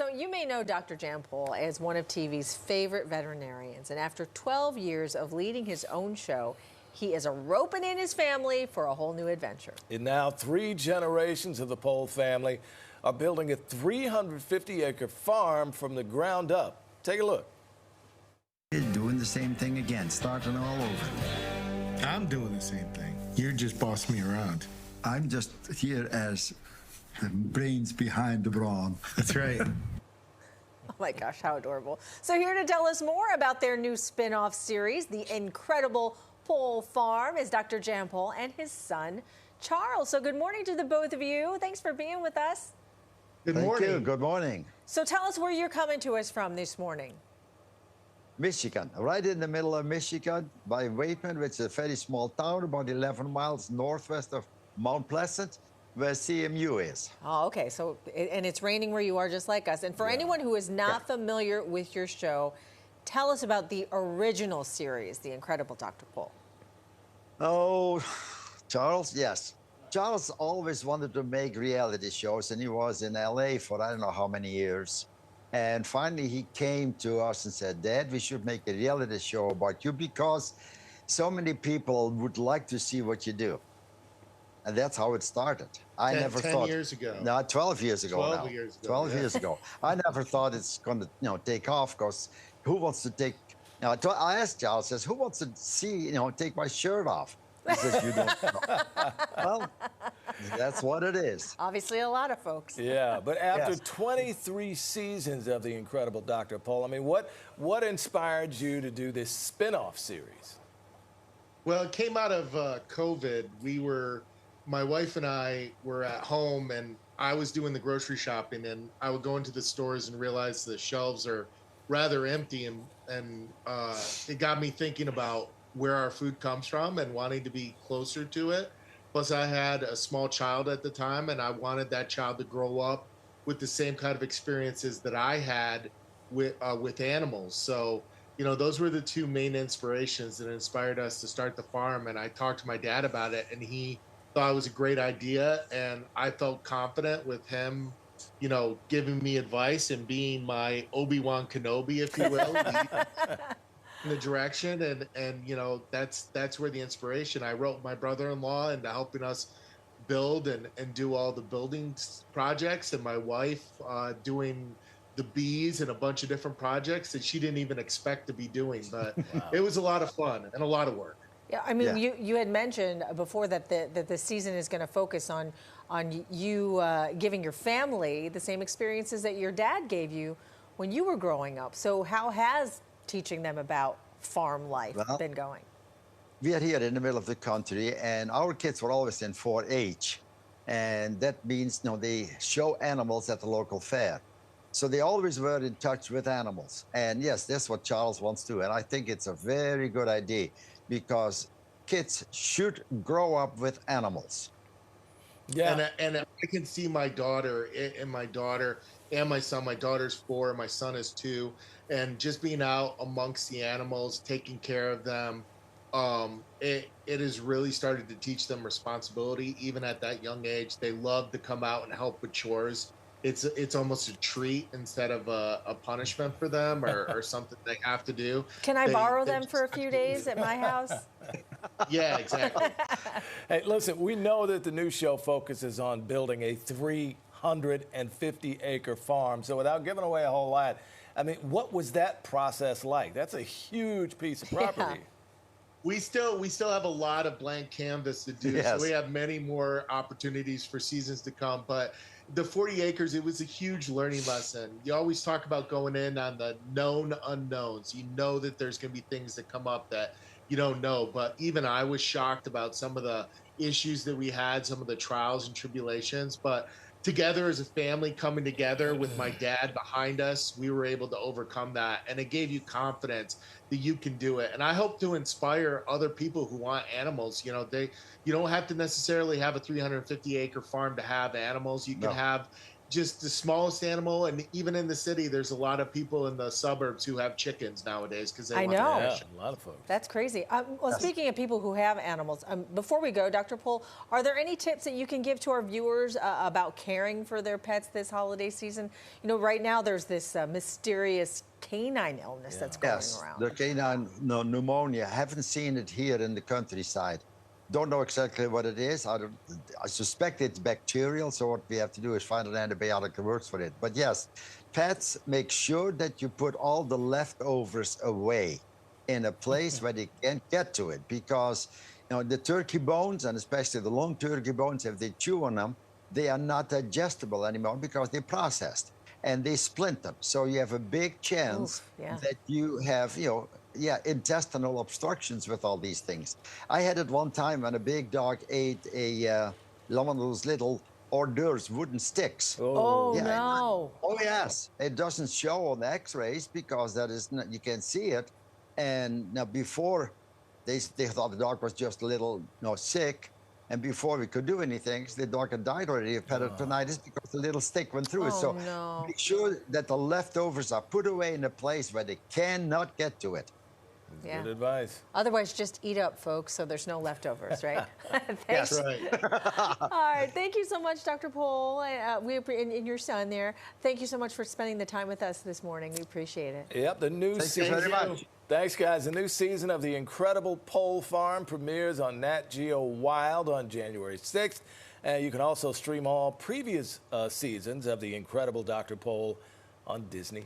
So you may know Dr. Jan Pol as one of TV's favorite veterinarians, and after 12 years of leading his own show, he is roping in his family for a whole new adventure. And now 3 generations of the Pol family are building a 350-acre farm from the ground up. Take a look. Doing the same thing again, starting all over. I'm doing the same thing. You're just bossing me around. I'm just here as the brains behind the brawn. That's right. Oh my gosh, how adorable. So here to tell us more about their new spin-off series, The Incredible Pol Farm, is Dr. Jan Pol and his son, Charles. So good morning to the both of you. Thanks for being with us. Good morning. Thank you. Good morning. So tell us where you're coming to us from this morning. Michigan, right in the middle of Michigan, by Waitman, which is a very small town, about 11 miles northwest of Mount Pleasant, where CMU is. Oh, okay. So, and it's raining where you are, just like us. And for anyone who is not familiar with your show, tell us about the original series, The Incredible Dr. Pol. Oh, Charles, yes. Charles always wanted to make reality shows, and he was in LA for I don't know how many years. And finally, he came to us and said, Dad, we should make a reality show about you because so many people would like to see what you do. And that's how it started. I never thought 10 years ago. No, 12 years ago 12 now. years ago. 12 years ago. I never thought it's going to, take off because who wants to take, I asked Charles, says, who wants to see, take my shirt off? He says, you don't know. Well, that's what it is. Obviously, a lot of folks. Yeah, but after 23 seasons of The Incredible Dr. Pol, I mean, what inspired you to do this spin-off series? Well, it came out of COVID. My wife and I were at home, and I was doing the grocery shopping, and I would go into the stores and realize the shelves are rather empty, and it got me thinking about where our food comes from and wanting to be closer to it. Plus, I had a small child at the time, and I wanted that child to grow up with the same kind of experiences that I had with animals. So, those were the 2 main inspirations that inspired us to start the farm. And I talked to my dad about it, and he thought it was a great idea. And I felt confident with him, giving me advice and being my Obi-Wan Kenobi, if you will. In the direction, and that's where the inspiration. I wrote my brother-in-law into helping us build and do all the building projects, and my wife doing the bees and a bunch of different projects that she didn't even expect to be doing, but it was a lot of fun and a lot of work. Yeah, I mean, you had mentioned before that the season is going to focus on you giving your family the same experiences that your dad gave you when you were growing up. So how has teaching them about farm life been going? We are here in the middle of the country, and our kids were always in 4-H. And that means, they show animals at the local fair. So they always were in touch with animals. And yes, that's what Charles wants to do. And I think it's a very good idea because kids should grow up with animals. Yeah. And I can see my daughter and my son. My daughter's 4, my son is 2, and just being out amongst the animals, taking care of them, it has really started to teach them responsibility even at that young age. They love to come out and help with chores. It's almost a treat instead of a punishment for them or something they have to do. Can I borrow them for a few days at my house? Yeah, exactly. Hey, listen, we know that the new show focuses on building a 350-acre farm. So without giving away a whole lot, I mean, what was that process like? That's a huge piece of property. Yeah. We still have a lot of blank canvas to do. Yes. So we have many more opportunities for seasons to come. But the 40 acres, it was a huge learning lesson. You always talk about going in on the known unknowns. You know that there's going to be things that come up that you don't know. But even I was shocked about some of the issues that we had, some of the trials and tribulations. But together as a family, coming together with my dad behind us, we were able to overcome that. And it gave you confidence that you can do it. And I hope to inspire other people who want animals. You don't have to necessarily have a 350-acre farm to have animals. You can have just the smallest animal. And even in the city, there's a lot of people in the suburbs who have chickens nowadays because they I want know. the Yeah, fish. a lot of folks. That's crazy. Well, speaking of people who have animals, before we go, Dr. Pol, are there any tips that you can give to our viewers about caring for their pets this holiday season? You know, right now there's this mysterious canine illness that's going Yes, around. the canine pneumonia. Haven't seen it here in the countryside. Don't know exactly what it is. I suspect it's bacterial, so what we have to do is find an antibiotic that works for it. But yes, pets, make sure that you put all the leftovers away in a place where they can't get to it, because the turkey bones, and especially the long turkey bones, if they chew on them, they are not digestible anymore because they're processed and they splinter. So you have a big chance Oof, yeah. that you have, intestinal obstructions with all these things. I had it one time when a big dog ate one of those little hors d'oeuvres, wooden sticks. Oh, Yeah. no. Oh, yes. It doesn't show on the x-rays because that is not, you can't see it. And now before, they thought the dog was just a little sick. And before we could do anything, the dog had died already of peritonitis because the little stick went through it. Oh, So no. make sure that the leftovers are put away in a place where they cannot get to it. Yeah. Good advice. Otherwise, just eat up, folks, so there's no leftovers, right? Yes. That's right. All right. Thank you so much, Dr. Pol, and your son there. Thank you so much for spending the time with us this morning. We appreciate it. Yep, the new Thank you season. very much. Thanks, guys. The new season of the Incredible Pol Farm premieres on Nat Geo Wild on January 6th. And you can also stream all previous seasons of the Incredible Dr. Pol on Disney+.